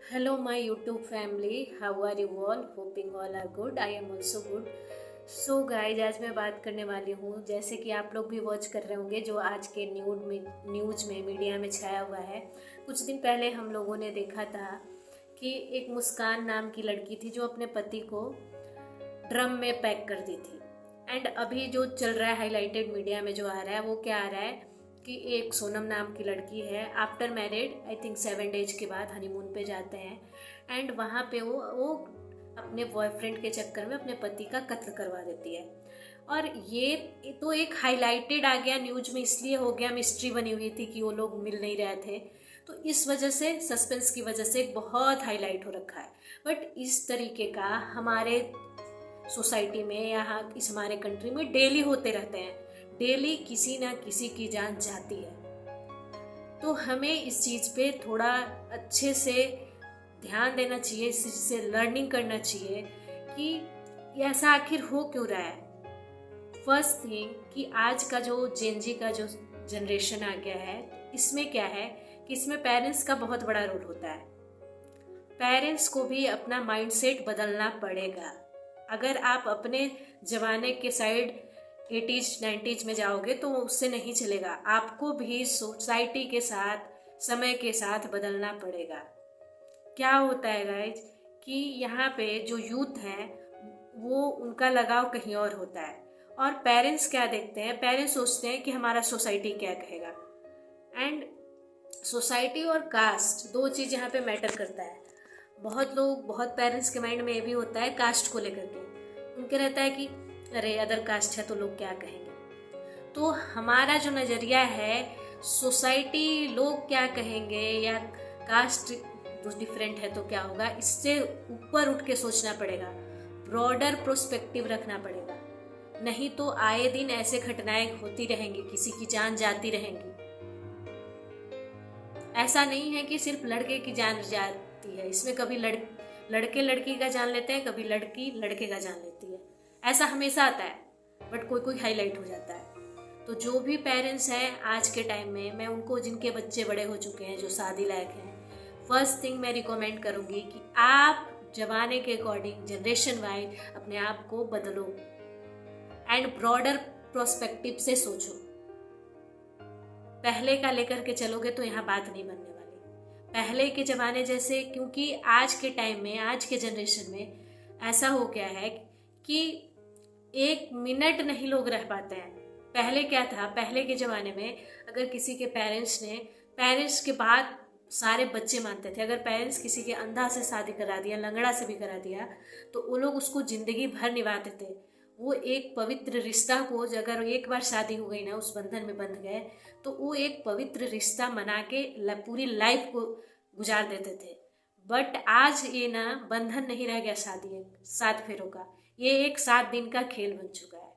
Hello, my YouTube family. How are you all? Hoping all are good. I am also good. So guys आज मैं बात करने वाली हूँ, जैसे कि आप लोग भी वॉच कर रहे होंगे जो आज के न्यूज़ में मीडिया में छाया हुआ है। कुछ दिन पहले हम लोगों ने देखा था कि एक मुस्कान नाम की लड़की थी जो अपने पति को ड्रम में पैक कर दी थी। एंड अभी जो चल रहा है हाईलाइटेड मीडिया में जो आ रहा है वो क्या आ रहा है कि एक सोनम नाम की लड़की है, after married I think 7 days के बाद हनीमून पे जाते हैं एंड वहाँ पे वो अपने बॉयफ्रेंड के चक्कर में अपने पति का कत्ल करवा देती है। और ये तो एक हाईलाइटेड आ गया न्यूज में, इसलिए हो गया, मिस्ट्री बनी हुई थी कि वो लोग मिल नहीं रहे थे, तो इस वजह से सस्पेंस की वजह से बहुत हाईलाइट हो रखा है। बट इस तरीके का हमारे सोसाइटी में यहाँ इस हमारे कंट्री में डेली होते रहते हैं। डेली किसी ना किसी की जान जाती है। तो हमें इस चीज़ पे थोड़ा अच्छे से ध्यान देना चाहिए, इस चीज़ से लर्निंग करना चाहिए कि ऐसा आखिर हो क्यों रहा है। फर्स्ट थिंग कि आज का जो जेनजी का जो जनरेशन आ गया है, इसमें क्या है कि इसमें पेरेंट्स का बहुत बड़ा रोल होता है। पेरेंट्स को भी अपना माइंडसेट बदलना पड़ेगा। अगर आप अपने ज़माने के साइड 80s 90s में जाओगे तो उससे नहीं चलेगा, आपको भी सोसाइटी के साथ समय के साथ बदलना पड़ेगा। क्या होता है गाइज कि यहाँ पे जो यूथ है वो उनका लगाव कहीं और होता है, और पेरेंट्स क्या देखते हैं, पेरेंट्स सोचते हैं कि हमारा सोसाइटी क्या कहेगा। एंड सोसाइटी और कास्ट दो चीज़ यहाँ पे मैटर करता है। बहुत पेरेंट्स के माइंड में ये भी होता है कास्ट को लेकर के, उनके रहता है कि अरे अदर कास्ट है तो लोग क्या कहेंगे। तो हमारा जो नज़रिया है सोसाइटी लोग क्या कहेंगे या कास्ट डिफरेंट है तो क्या होगा, इससे ऊपर उठ के सोचना पड़ेगा, ब्रॉडर प्रोस्पेक्टिव रखना पड़ेगा। नहीं तो आए दिन ऐसे घटनाएं होती रहेंगी, किसी की जान जाती रहेंगी। ऐसा नहीं है कि सिर्फ लड़के की जान जाती है, इसमें कभी लड़के लड़की का जान लेते हैं, कभी लड़की लड़के का जान लेती है। ऐसा हमेशा आता है, बट कोई कोई हाईलाइट हो जाता है। तो जो भी पेरेंट्स हैं आज के टाइम में, मैं उनको, जिनके बच्चे बड़े हो चुके हैं, जो शादी लायक हैं, फर्स्ट थिंग मैं रिकमेंड करूँगी कि आप जमाने के अकॉर्डिंग, जनरेशन वाइज अपने आप को बदलो एंड ब्रॉडर प्रोस्पेक्टिव से सोचो। पहले का लेकर के चलोगे तो यहाँ बात नहीं बनने वाली, पहले के ज़माने जैसे। क्योंकि आज के टाइम में, आज के जनरेशन में ऐसा हो गया है कि 1 मिनट नहीं लोग रह पाते हैं। पहले क्या था, पहले के ज़माने में अगर किसी के पेरेंट्स के बाद सारे बच्चे मानते थे, अगर पेरेंट्स किसी के अंधा से शादी करा दिया, लंगड़ा से भी करा दिया, तो वो लोग उसको ज़िंदगी भर निभाते थे। वो एक पवित्र रिश्ता को, अगर एक बार शादी हो गई ना, उस बंधन में बंध गए, तो वो एक पवित्र रिश्ता मना के पूरी लाइफ को गुजार देते थे। बट आज ये ना बंधन नहीं रह गया, शादी 7 फेरों का, ये एक 7 दिन का खेल बन चुका है।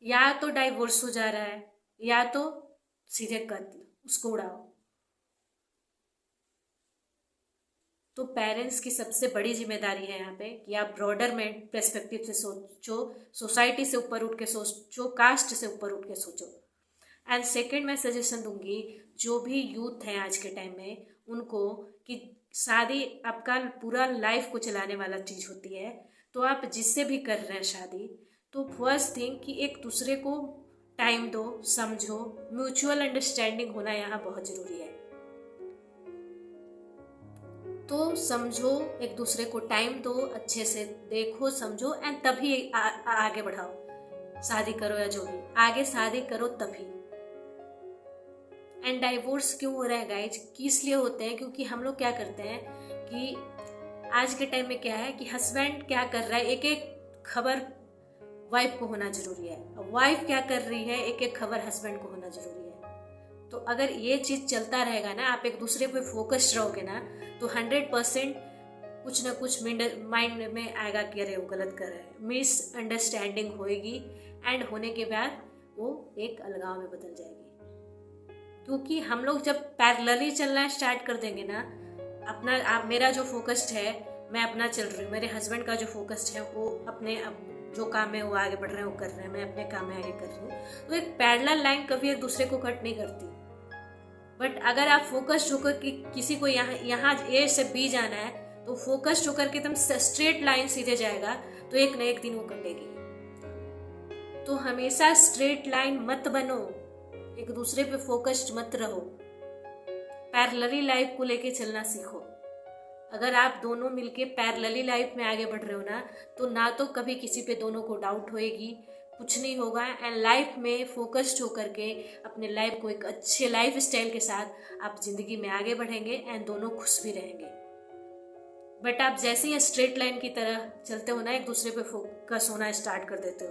या तो डाइवोर्स हो जा रहा है या तो सीधे कत्ल, उसको उड़ाओ। तो पेरेंट्स की सबसे बड़ी जिम्मेदारी है यहाँ पे कि आप ब्रॉडर में पर्सपेक्टिव से सोचो, सोसाइटी से ऊपर उठ के सोचो, कास्ट से ऊपर उठ के सोचो। एंड सेकंड मैं सजेशन दूंगी जो भी यूथ हैं आज के टाइम में उनको, कि शादी आपका पूरा लाइफ को चलाने वाला चीज़ होती है। तो आप जिससे भी कर रहे हैं शादी, तो फर्स्ट थिंग कि एक दूसरे को टाइम दो, समझो, म्यूचुअल अंडरस्टैंडिंग होना यहाँ बहुत ज़रूरी है। तो समझो, एक दूसरे को टाइम दो, अच्छे से देखो, समझो, एंड तभी आगे बढ़ाओ। शादी करो या जो भी, आगे शादी करो तभी। एंड डाइवोर्स क्यों हो रहा है गाइज, कि इसलिए होते हैं क्योंकि हम लोग क्या करते हैं कि आज के टाइम में क्या है कि हस्बैंड क्या कर रहा है, एक एक खबर वाइफ को होना जरूरी है, वाइफ क्या कर रही है, एक एक खबर हस्बैंड को होना जरूरी है। तो अगर ये चीज़ चलता रहेगा ना, आप एक दूसरे पे फोकस्ड रहोगे ना, तो 100% कुछ ना कुछ माइंड में आएगा कि अरे वो गलत कर रहे हैं, मिसअंडरस्टैंडिंग होएगी, एंड होने के बाद वो एक अलगाव में बदल जाएगी। क्योंकि हम लोग जब पैरेलली चलना स्टार्ट कर देंगे ना, मेरा जो फोकस्ड है मैं अपना चल रही हूँ, मेरे हस्बैंड का जो फोकस्ड है वो अपने जो काम है वो आगे बढ़ रहे हैं, वो कर रहे हैं, मैं अपने काम में आगे कर रही हूँ, तो एक पैरेलल लाइन कभी एक दूसरे को कट नहीं करती। बट अगर आप फोकस्ड होकर कि किसी को यहाँ ए से बी जाना है तो फोकस्ड होकर के एकदम स्ट्रेट लाइन सीधे जाएगा तो एक न एक दिन वो कर लेगी। तो हमेशा स्ट्रेट लाइन मत बनो, एक दूसरे पे फोकस्ड मत रहो, पैरेलली लाइफ को लेके चलना सीखो। अगर आप दोनों मिलके पैरेलली लाइफ में आगे बढ़ रहे हो ना तो कभी किसी पे दोनों को डाउट होएगी, कुछ नहीं होगा। एंड लाइफ में फोकस्ड होकर के अपने लाइफ को एक अच्छे लाइफ स्टाइल के साथ आप जिंदगी में आगे बढ़ेंगे एंड दोनों खुश भी रहेंगे। बट आप जैसे ही स्ट्रेट लाइन की तरह चलते हो ना, एक दूसरे पे फोकस होना स्टार्ट कर देते हो,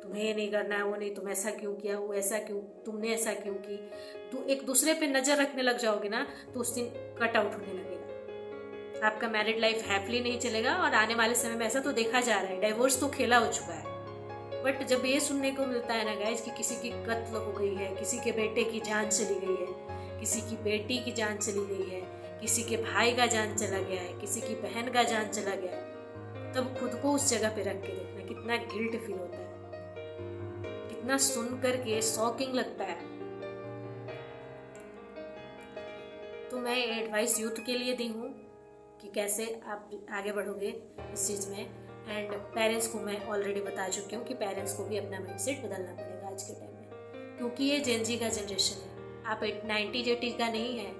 तुम्हें ये नहीं करना है, वो नहीं, तुम ऐसा क्यों किया, वो ऐसा क्यों, तुमने ऐसा क्यों की, तो एक दूसरे पे नजर रखने लग जाओगे ना तो उस दिन कट आउट होने लगेगा। आपका मैरिड लाइफ हैप्पीली नहीं चलेगा और आने वाले समय में ऐसा तो देखा जा रहा है, डाइवोर्स तो खेला हो चुका है। बट जब ये सुनने को मिलता है ना गाइज कि किसी की कत्ल हो गई है, किसी के बेटे की जान चली गई है, किसी की बेटी की जान चली गई है, किसी के भाई का जान चला गया है, किसी की बहन का जान चला गया है, तब खुद को उस जगह पे रख के देखना कितना गिल्ट फील होता है, कितना सुन करके शॉकिंग लगता है। तो मैं एडवाइस यूथ के लिए दी हूँ कि कैसे आप आगे बढ़ोगे इस चीज़ में। एंड पेरेंट्स को मैं ऑलरेडी बता चुकी हूँ कि पेरेंट्स को भी अपना माइंडसेट बदलना पड़ेगा आज के टाइम में, क्योंकि ये जेन जी का जनरेशन है। आप 90s 80s का नहीं है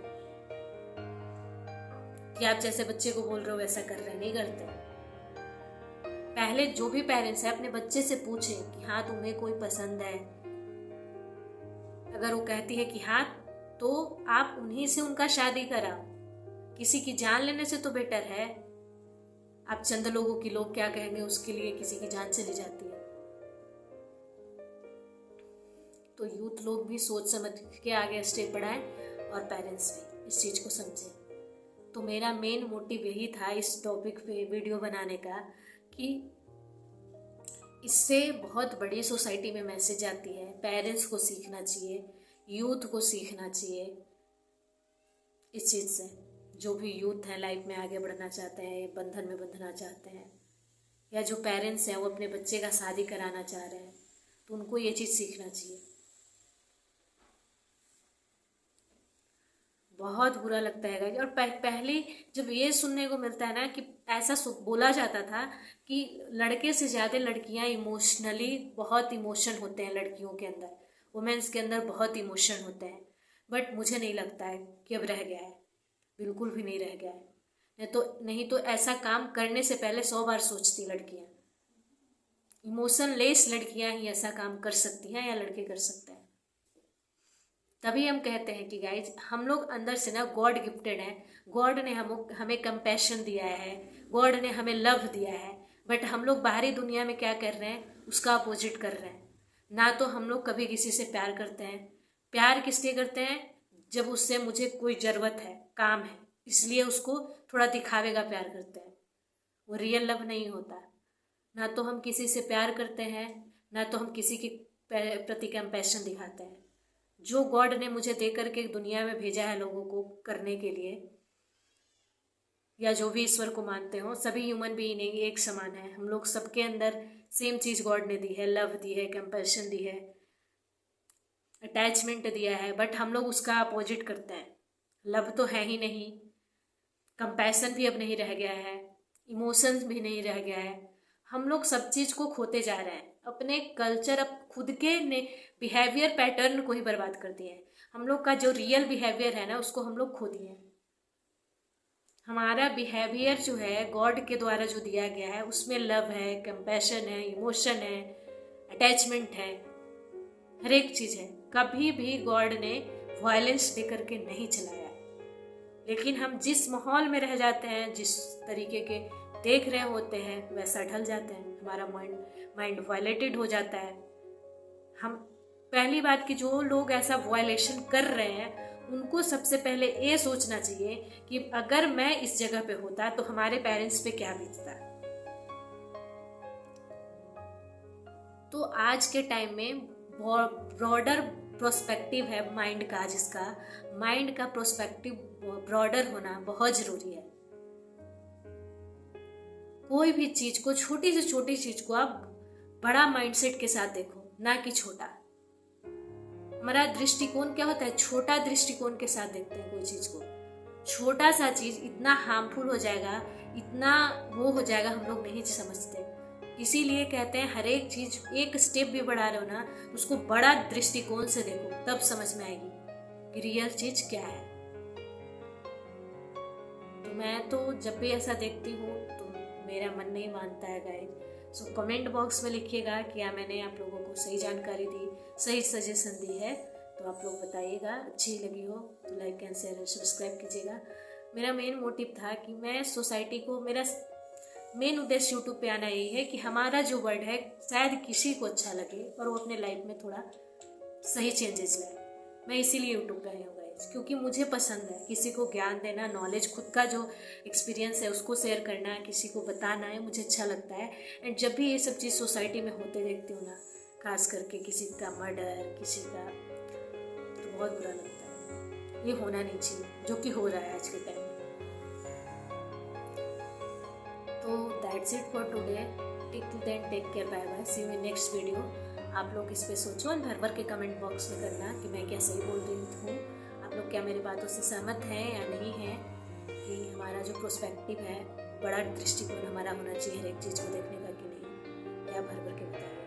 कि आप जैसे बच्चे को बोल रहे हो वैसा कर रहे, नहीं करते। पहले जो भी पेरेंट्स है अपने बच्चे से पूछे कि हाँ तुम्हें कोई पसंद है, अगर वो कहती है कि हाँ तो आप उन्हीं से उनका शादी कराओ। किसी की जान लेने से तो बेटर है आप चंद लोगों की लोग क्या कहेंगे उसके लिए किसी की जान चली जाती है। तो यूथ लोग भी सोच समझ के आगे स्टेप बढ़ाएं और पेरेंट्स भी इस चीज़ को समझें। तो मेरा मेन मोटिव यही था इस टॉपिक पे वीडियो बनाने का कि इससे बहुत बड़ी सोसाइटी में मैसेज आती है, पेरेंट्स को सीखना चाहिए, यूथ को सीखना चाहिए इस चीज़ से। जो भी यूथ है लाइफ में आगे बढ़ना चाहते हैं, बंधन में बंधना चाहते हैं, या जो पेरेंट्स हैं वो अपने बच्चे का शादी कराना चाह रहे हैं, तो उनको ये चीज़ सीखना चाहिए। बहुत बुरा लगता है और पहले जब ये सुनने को मिलता है ना कि ऐसा बोला जाता था कि लड़के से ज़्यादा लड़कियां इमोशनली, बहुत इमोशन होते हैं लड़कियों के अंदर, वुमेन्स के अंदर बहुत इमोशन होते हैं। बट मुझे नहीं लगता है कि अब रह गया है, बिल्कुल भी नहीं रह गया है। नहीं तो ऐसा काम करने से पहले 100 बार सोचती लड़कियां। इमोशन लेस लड़कियां ही ऐसा काम कर सकती हैं या लड़के कर सकते हैं। तभी हम कहते हैं कि गाइज हम लोग अंदर से ना गॉड गिफ्टेड हैं, गॉड ने हमें कंपैशन दिया है, गॉड ने हमें लव दिया है। बट हम लोग बाहरी दुनिया में क्या कर रहे हैं, उसका अपोजिट कर रहे हैं। ना तो हम लोग कभी किसी से प्यार करते हैं, प्यार किस लिए करते हैं, जब उससे मुझे कोई ज़रूरत है, काम है, इसलिए उसको थोड़ा दिखावे का प्यार करते हैं, वो रियल लव नहीं होता। ना तो हम किसी से प्यार करते हैं, ना तो हम किसी के प्रति कंपैशन दिखाते हैं। जो गॉड ने मुझे दे करके दुनिया में भेजा है लोगों को करने के लिए, या जो भी ईश्वर को मानते हो, सभी ह्यूमन बीइंग एक समान है। हम लोग सबके अंदर सेम चीज़ गॉड ने दी है, लव दी है, कंपैशन दी है, अटैचमेंट दिया है। बट हम लोग उसका अपोजिट करते हैं। लव तो है ही नहीं, कंपैशन भी अब नहीं रह गया है, इमोशंस भी नहीं रह गया है। हम लोग सब चीज़ को खोते जा रहे हैं, अपने कल्चर, अब खुद के बिहेवियर पैटर्न को ही बर्बाद कर दिए हैं। हम लोग का जो रियल बिहेवियर है ना उसको हम लोग खो दिए हैं। हमारा बिहेवियर जो है गॉड के द्वारा जो दिया गया है उसमें लव है, कंपैशन है, इमोशन है, अटैचमेंट है, हर एक चीज़ है। कभी भी गॉड ने वायलेंस दे करके नहीं चलाया। लेकिन हम जिस माहौल में रह जाते हैं, जिस तरीके के देख रहे होते हैं, वैसा ढल जाते हैं। हमारा माइंड वायलेटेड हो जाता है। हम पहली बात कि जो लोग ऐसा वायलेशन कर रहे हैं उनको सबसे पहले ये सोचना चाहिए कि अगर मैं इस जगह पे होता तो हमारे पेरेंट्स पे क्या बीतता। तो आज के टाइम में ब्रॉडर प्रोस्पेक्टिव है माइंड का, जिसका माइंड का प्रोस्पेक्टिव ब्रॉडर होना बहुत जरूरी है। कोई भी चीज को, छोटी से छोटी चीज को आप बड़ा माइंडसेट के साथ देखो, ना कि छोटा। हमारा दृष्टिकोण क्या होता है, छोटा दृष्टिकोण के साथ देखते हैं कोई चीज़ को। छोटा सा चीज़ इतना हार्मफुल हो जाएगा, इतना वो हो जाएगा, हम लोग नहीं समझते। इसीलिए कहते हैं हर एक चीज़, एक स्टेप भी बढ़ा रहे हो ना, उसको बड़ा दृष्टिकोण से देखो, तब समझ में आएगी कि रियल चीज़ क्या है। तो मैं तो जब भी ऐसा देखती हूँ तो मेरा मन नहीं मानता है गाइस। सो कमेंट बॉक्स में लिखिएगा क्या मैंने आप लोगों को सही जानकारी दी, सही सजेशन दी है, तो आप लोग बताइएगा। अच्छी लगी हो तो लाइक एंड शेयर और सब्सक्राइब कीजिएगा। मेरा मेन मोटिव था कि मैं सोसाइटी को, मेरा मेन उद्देश्य यूट्यूब पे आना यही है कि हमारा जो वर्ड है शायद किसी को अच्छा लगे और वो अपने लाइफ में थोड़ा सही चेंजेस लाए। मैं इसीलिए यूट्यूब पे आई हूँ गाइस, क्योंकि मुझे पसंद है किसी को ज्ञान देना, नॉलेज, खुद का जो एक्सपीरियंस है उसको शेयर करना, किसी को बताना है, मुझे अच्छा लगता है। एंड जब भी ये सब चीज़ सोसाइटी में होते देखती हूँ ना, खास करके किसी का मर्डर, किसी का, तो बहुत बुरा लगता है। ये होना नहीं चाहिए जो कि हो रहा है आज के टाइम में। तो that's it for today. Till then take care, bye bye, see you in next video. आप लोग इस पे सोचो और भर भर के कमेंट बॉक्स में करना कि मैं क्या सही बोल रही हूँ, आप लोग क्या मेरी बातों से सहमत हैं या नहीं हैं, कि हमारा जो प्रोस्पेक्टिव है, बड़ा दृष्टिकोण हमारा होना चाहिए हर एक चीज़ को देखने का कि नहीं, या भर भर के बताएं।